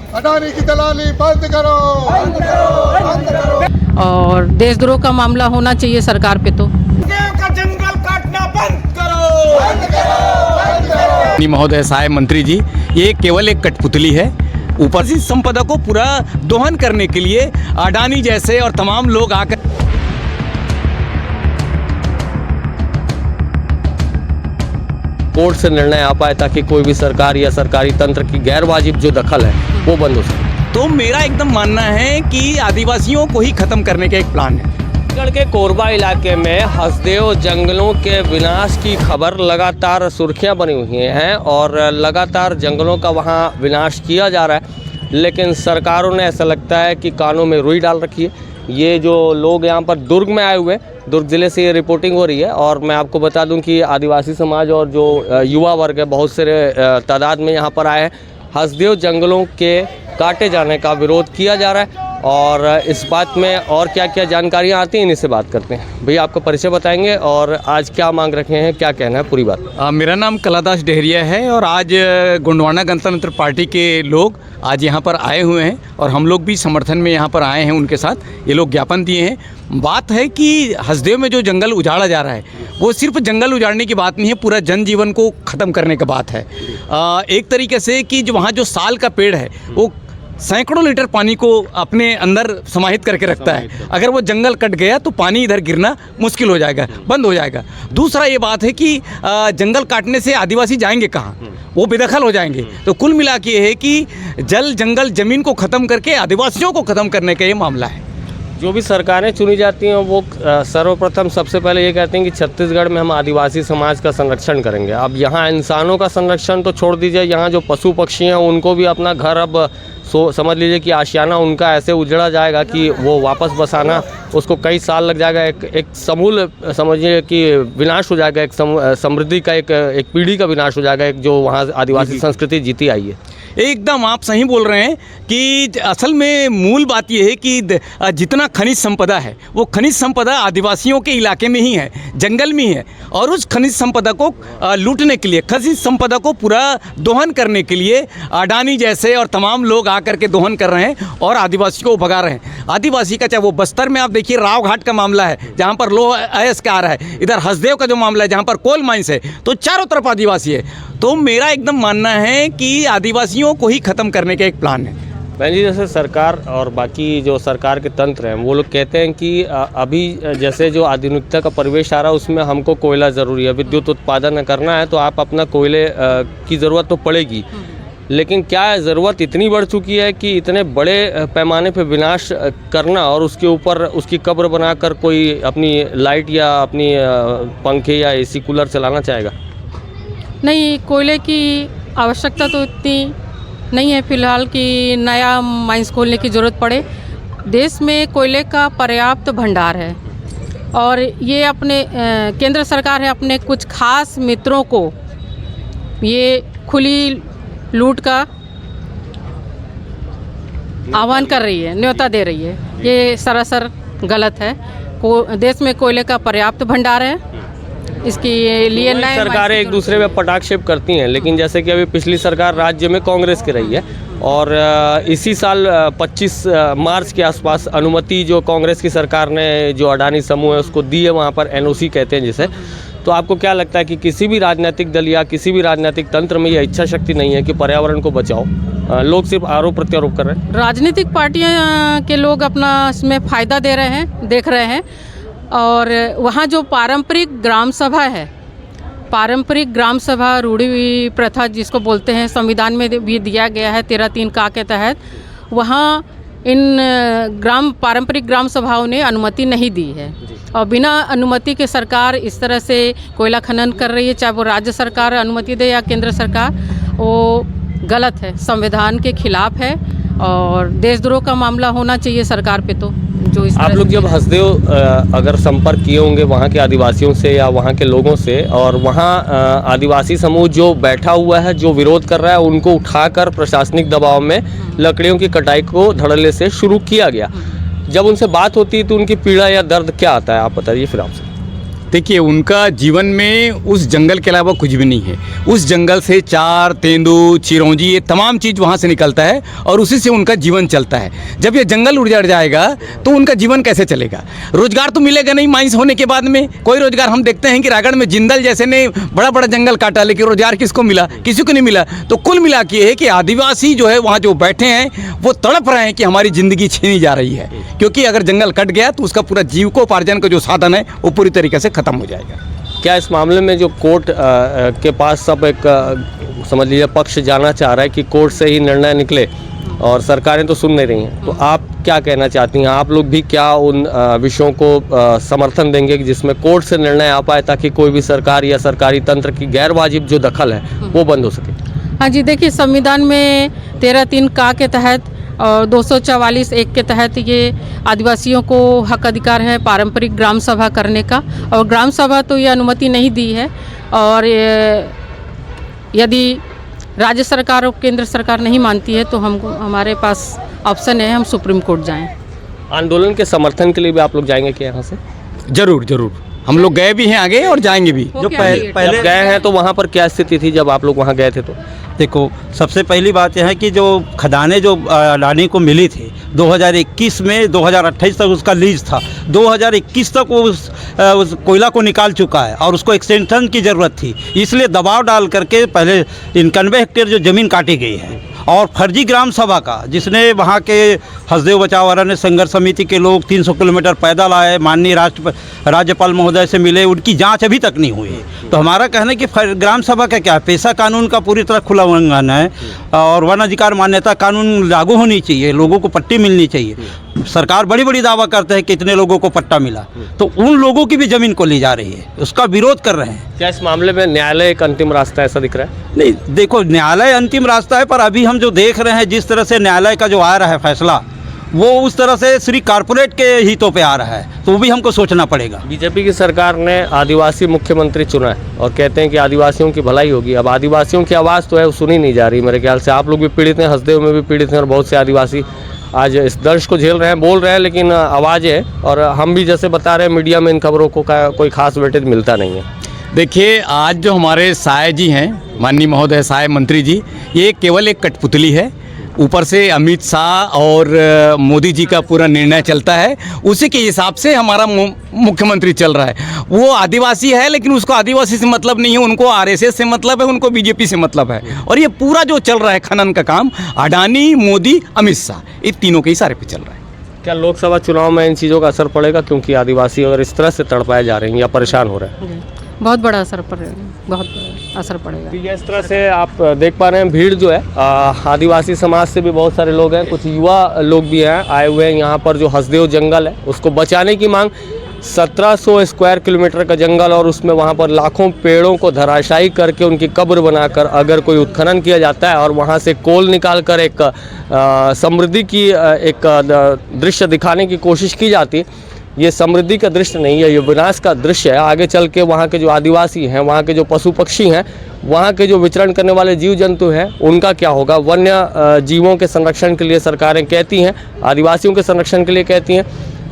अडानी की दलाली बंद करो, बंद करो, बंद करो। और देशद्रोह का मामला होना चाहिए सरकार पे तो। का जंगल काटना बंद करो, बंद करो, बंद करो। महोदय सहाय मंत्री जी, ये केवल एक कठपुतली है। ऊपर से संपदा को पूरा दोहन करने के लिए अडानी जैसे और तमाम लोग आकर कोर्ट से निर्णय आ पाए ताकि कोई भी सरकार या सरकारी तंत्र की गैर वाजिब जो दखल है वो बंद हो सके। तो मेरा एकदम मानना है कि आदिवासियों को ही खत्म करने का एक प्लान है। छत्तीसगढ़ के कोरबा इलाके में हसदेव जंगलों के विनाश की खबर लगातार सुर्खियां बनी हुई हैं और लगातार जंगलों का वहां विनाश किया जा रहा है, लेकिन सरकारों ने ऐसा लगता है कि कानों में रुई डाल रखी है। ये जो लोग यहाँ पर दुर्ग में आए हुए हैं, दुर्ग ज़िले से ये रिपोर्टिंग हो रही है और मैं आपको बता दूं कि आदिवासी समाज और जो युवा वर्ग है बहुत से तादाद में यहाँ पर आए हैं। हसदेव जंगलों के काटे जाने का विरोध किया जा रहा है और इस बात में और क्या क्या जानकारियाँ आती हैं इन्हीं से बात करते हैं। भैया आपका परिचय बताएंगे और आज क्या मांग रखे हैं, क्या कहना है पूरी बात। मेरा नाम कलादास डेहरिया है और आज गोंडवाना गणतंत्र पार्टी के लोग आज यहाँ पर आए हुए हैं और हम लोग भी समर्थन में यहाँ पर आए हैं उनके साथ। ये लोग ज्ञापन दिए हैं। बात है कि हसदेव में जो जंगल उजाड़ा जा रहा है वो सिर्फ जंगल उजाड़ने की बात नहीं है, पूरा जनजीवन को ख़त्म करने की बात है। एक तरीके से कि जो वहाँ जो साल का पेड़ है वो सैकड़ों लीटर पानी को अपने अंदर समाहित करके रखता है। अगर वो जंगल कट गया तो पानी इधर गिरना मुश्किल हो जाएगा, बंद हो जाएगा। दूसरा ये बात है कि जंगल काटने से आदिवासी जाएंगे कहाँ, वो बेदखल हो जाएंगे। तो कुल मिला के ये है कि जल जंगल ज़मीन को ख़त्म करके आदिवासियों को ख़त्म करने का ये मामला है। जो भी सरकारें चुनी जाती हैं वो सर्वप्रथम सबसे पहले ये कहते हैं कि छत्तीसगढ़ में हम आदिवासी समाज का संरक्षण करेंगे। अब यहाँ इंसानों का संरक्षण तो छोड़ दीजिए, यहाँ जो पशु पक्षी हैं उनको भी अपना घर अब समझ लीजिए कि आशियाना उनका ऐसे उजड़ा जाएगा कि वो वापस बसाना उसको कई साल लग जाएगा। एक समूल समझिए कि विनाश हो जाएगा, एक समृद्धि का एक पीढ़ी का विनाश हो जाएगा, एक जो वहाँ आदिवासी संस्कृति जीती आई है। एकदम आप सही बोल रहे हैं कि असल में मूल बात यह है कि जितना खनिज संपदा है वो खनिज संपदा आदिवासियों के इलाके में ही है, जंगल में ही है। और उस खनिज संपदा को लूटने के लिए, खनिज संपदा को पूरा दोहन करने के लिए अडानी जैसे और तमाम लोग आकर के दोहन कर रहे हैं और आदिवासी को भगा रहे हैं। आदिवासी का चाहे वो बस्तर में आप देखिए राव घाट का मामला है जहाँ पर लोह अयस्क आ रहा है, इधर हसदेव का जो मामला है जहाँ पर कोल माइंस है, तो चारों तरफ आदिवासी है। तो मेरा एकदम मानना है कि आदिवासियों को ही ख़त्म करने का एक प्लान है। बहन जी, जैसे सरकार और बाकी जो सरकार के तंत्र हैं वो लोग कहते हैं कि अभी जैसे जो आधुनिकता का परिवेश आ रहा है उसमें हमको कोयला ज़रूरी है, विद्युत उत्पादन करना है तो आप अपना कोयले की ज़रूरत तो पड़ेगी। लेकिन क्या ज़रूरत इतनी बढ़ चुकी है कि इतने बड़े पैमाने पे विनाश करना और उसके ऊपर उसकी कब्र बनाकर कोई अपनी लाइट या अपनी पंखे या एसी कूलर चलाना चाहेगा? नहीं, कोयले की आवश्यकता तो इतनी नहीं है फ़िलहाल कि नया माइंस खोलने की ज़रूरत पड़े। देश में कोयले का पर्याप्त भंडार है और ये अपने केंद्र सरकार है अपने कुछ खास मित्रों को ये खुली लूट का आह्वान कर रही है, न्योता दे रही है। ये सरासर गलत है। देश में कोयले का पर्याप्त भंडार है, इसके लिए नए सरकारें एक दूसरे में पटाक्षेप करती हैं, लेकिन जैसे कि अभी पिछली सरकार राज्य में कांग्रेस की रही है और इसी साल 25 मार्च के आसपास अनुमति जो कांग्रेस की सरकार ने जो अडानी समूह है उसको दी है, वहाँ पर एनओसी कहते हैं जिसे। तो आपको क्या लगता है कि किसी भी राजनीतिक दल या किसी भी राजनीतिक तंत्र में यह इच्छा शक्ति नहीं है कि पर्यावरण को बचाओ? लोग सिर्फ आरोप प्रत्यारोप कर रहे हैं। राजनीतिक पार्टियां के लोग अपना इसमें फ़ायदा दे रहे हैं, देख रहे हैं। और वहाँ जो पारंपरिक ग्राम सभा है, पारंपरिक ग्राम सभा रूढ़ी प्रथा जिसको बोलते हैं, संविधान में भी दिया गया है 13(3) का के तहत, वहाँ इन पारंपरिक ग्राम सभाओं ने अनुमति नहीं दी है और बिना अनुमति के सरकार इस तरह से कोयला खनन कर रही है, चाहे वो राज्य सरकार अनुमति दे या केंद्र सरकार, वो गलत है, संविधान के खिलाफ है और देशद्रोह का मामला होना चाहिए सरकार पे। तो जो इस आप लोग जब हसदेव अगर संपर्क किए होंगे वहाँ के आदिवासियों से या वहाँ के लोगों से, और वहाँ आदिवासी समूह जो बैठा हुआ है जो विरोध कर रहा है उनको उठाकर प्रशासनिक दबाव में लकड़ियों की कटाई को धड़ल्ले से शुरू किया गया, जब उनसे बात होती है तो उनकी पीड़ा या दर्द क्या आता है, आप बताइए फिर आपसे। देखिए उनका जीवन में उस जंगल के अलावा कुछ भी नहीं है। उस जंगल से चार, तेंदू, चिरौंजी ये तमाम चीज़ वहाँ से निकलता है और उसी से उनका जीवन चलता है। जब ये जंगल उड़ जाएगा तो उनका जीवन कैसे चलेगा? रोजगार तो मिलेगा नहीं माइंस होने के बाद में, कोई रोजगार। हम देखते हैं कि रायगढ़ में जिंदल जैसे ने बड़ा बड़ा जंगल काटा, लेकिन रोजगार किसको मिला? किसी को नहीं मिला। तो कुल मिला के है कि आदिवासी जो है वहाँ जो बैठे हैं वो तड़प रहे हैं कि हमारी ज़िंदगी छीनी जा रही है, क्योंकि अगर जंगल कट गया तो उसका पूरा जीविकोपार्जन का जो साधन है वो पूरी तरीके से ख़त्म हो जाएगा। क्या इस मामले में जो कोर्ट के पास सब एक समझ लीजिए पक्ष जाना चाह रहा है कि कोर्ट से ही निर्णय निकले और सरकारें तो सुन नहीं रही हैं, तो आप क्या कहना चाहती हैं? आप लोग भी क्या उन विषयों को समर्थन देंगे कि जिसमें कोर्ट से निर्णय आ पाए, ताकि कोई भी सरकार या सरकारी तंत्र की गैर वाजिब जो दखल है वो बंद हो सके? हाँ जी, देखिए संविधान में 13(3) का के तहत और 244(1) के तहत ये आदिवासियों को हक अधिकार है पारंपरिक ग्राम सभा करने का, और ग्राम सभा तो ये अनुमति नहीं दी है। और यदि राज्य सरकार और केंद्र सरकार नहीं मानती है तो हमको हमारे पास ऑप्शन है, हम सुप्रीम कोर्ट जाएं। आंदोलन के समर्थन के लिए भी आप लोग जाएंगे क्या यहाँ से? जरूर जरूर, हम लोग गए भी हैं आगे और जाएंगे भी। जो पहले गए हैं तो वहाँ पर क्या स्थिति थी जब आप लोग वहाँ गए थे? तो देखो, सबसे पहली बात यह है कि जो खदानें जो अडानी को मिली थी 2021 में 2028 तक उसका लीज था, 2021 तक वो उस कोयला को निकाल चुका है और उसको एक्सटेंशन की ज़रूरत थी, इसलिए दबाव डाल करके पहले 91 हेक्टेयर जो ज़मीन काटी गई है। और फर्जी ग्राम सभा का, जिसने वहाँ के हसदेव बचाओ अरण्य संघर्ष समिति के लोग 300 किलोमीटर पैदल आए, माननीय राज्यपाल महोदय से मिले, उनकी जांच अभी तक नहीं हुई। तो हमारा कहना है कि ग्राम सभा का क्या, पेशा कानून का पूरी तरह खुला उल्लंघन है और वन अधिकार मान्यता कानून लागू होनी चाहिए, लोगों को पट्टी मिलनी चाहिए। सरकार बड़ी बड़ी दावा करते हैं कि इतने लोगों को पट्टा मिला, तो उन लोगों की भी ज़मीन को ली जा रही है, उसका विरोध कर रहे हैं। क्या इस मामले में न्यायालय एक अंतिम रास्ता ऐसा दिख रहा है? नहीं, देखो न्यायालय अंतिम रास्ता है, पर अभी हम जो देख रहे हैं जिस तरह से न्यायालय का जो आ रहा है फैसला, वो उस तरह से श्री कारपोरेट के हितों पे आ रहा है, तो वो भी हमको सोचना पड़ेगा। बीजेपी की सरकार ने आदिवासी मुख्यमंत्री चुना है और कहते हैं कि आदिवासियों की भलाई होगी। अब आदिवासियों की आवाज़ तो है वो सुनी नहीं जा रही। मेरे ख्याल से आप लोग भी पीड़ित हैं, हसदेव में भी पीड़ित हैं और बहुत से आदिवासी आज इस दर्श को झेल रहे हैं, बोल रहे हैं, लेकिन आवाज़ है। और हम भी जैसे बता रहे हैं मीडिया में इन खबरों को का कोई खास वेटेज मिलता नहीं है। देखिए आज जो हमारे साय जी हैं, माननीय महोदय साय मंत्री जी, ये केवल एक कठपुतली है। ऊपर से अमित शाह और मोदी जी का पूरा निर्णय चलता है, उसी के हिसाब से हमारा मुख्यमंत्री चल रहा है। वो आदिवासी है लेकिन उसको आदिवासी से मतलब नहीं है, उनको आरएसएस से मतलब है, उनको बीजेपी से मतलब है। और ये पूरा जो चल रहा है खनन का काम, अडानी, मोदी, अमित शाह, ये तीनों के इशारे पे चल रहा है। क्या लोकसभा चुनाव में इन चीज़ों का असर पड़ेगा, क्योंकि आदिवासी अगर इस तरह से तड़पाए जा रहे हैं या परेशान हो रहे हैं? बहुत बड़ा असर पड़ेगा, बहुत बड़ा असर पड़ेगा। ठीक है, इस तरह से आप देख पा रहे हैं भीड़ जो है आदिवासी समाज से भी बहुत सारे लोग हैं, कुछ युवा लोग भी हैं आए हुए हैं यहाँ पर। जो हसदेव जंगल है उसको बचाने की मांग, 1700 स्क्वायर किलोमीटर का जंगल और उसमें वहाँ पर लाखों पेड़ों को धराशायी करके उनकी कब्र बनाकर अगर कोई उत्खनन किया जाता है और वहाँ से कोल निकाल कर एक समृद्धि की एक दृश्य दिखाने की कोशिश की जाती है, ये समृद्धि का दृश्य नहीं है, ये विनाश का दृश्य है। आगे चल के वहाँ के जो आदिवासी हैं, वहाँ के जो पशु पक्षी हैं, वहाँ के जो विचरण करने वाले जीव जंतु हैं, उनका क्या होगा? वन्य जीवों के संरक्षण के लिए सरकारें कहती हैं, आदिवासियों के संरक्षण के लिए कहती हैं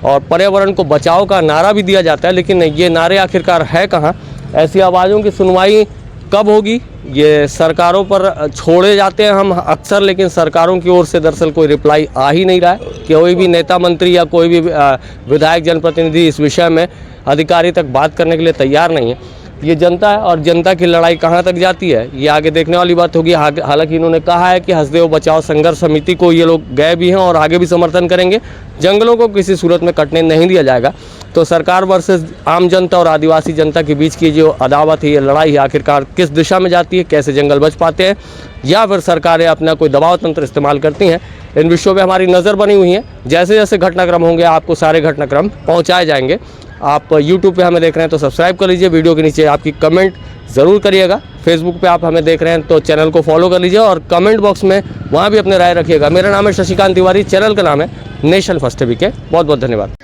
और पर्यावरण को बचाओ का नारा भी दिया जाता है, लेकिन ये नारे आखिरकार है कहाँ? ऐसी आवाज़ों की सुनवाई कब होगी? ये सरकारों पर छोड़े जाते हैं हम अक्सर, लेकिन सरकारों की ओर से दरअसल कोई रिप्लाई आ ही नहीं रहा है। कोई भी नेता मंत्री या कोई भी विधायक जनप्रतिनिधि इस विषय में अधिकारी तक बात करने के लिए तैयार नहीं है। ये जनता है और जनता की लड़ाई कहाँ तक जाती है ये आगे देखने वाली बात होगी। हालांकि इन्होंने कहा है कि हसदेव बचाओ संघर्ष समिति को ये लोग गए भी हैं और आगे भी समर्थन करेंगे, जंगलों को किसी सूरत में कटने नहीं दिया जाएगा। तो सरकार वर्सेस आम जनता और आदिवासी जनता के बीच की जो अदावत है, ये लड़ाई है, आखिरकार किस दिशा में जाती है? कैसे जंगल बच पाते हैं या फिर सरकारें अपना कोई दबाव तंत्र इस्तेमाल करती हैं? इन विषयों पे हमारी नज़र बनी हुई है। जैसे जैसे घटनाक्रम होंगे आपको सारे घटनाक्रम पहुंचाए जाएंगे। आप YouTube पे हमें देख रहे हैं तो सब्सक्राइब कर लीजिए, वीडियो के नीचे आपकी कमेंट ज़रूर करिएगा। फेसबुक पे आप हमें देख रहे हैं तो चैनल को फॉलो कर लीजिए और कमेंट बॉक्स में वहाँ भी अपने राय रखिएगा। मेरा नाम है शशिकांत तिवारी, चैनल का नाम है नेशन फर्स्ट टीवी के। बहुत बहुत धन्यवाद।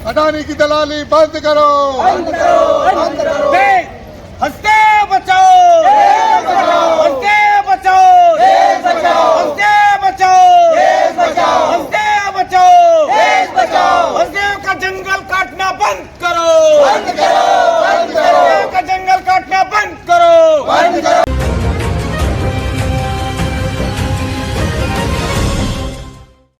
अडानी की दलाली बंद करो, बंद करो, बंद करो। हसदेव बचाओ, हसदेव बचाओ, हसदेव बचाओ, हसदेव बचाओ।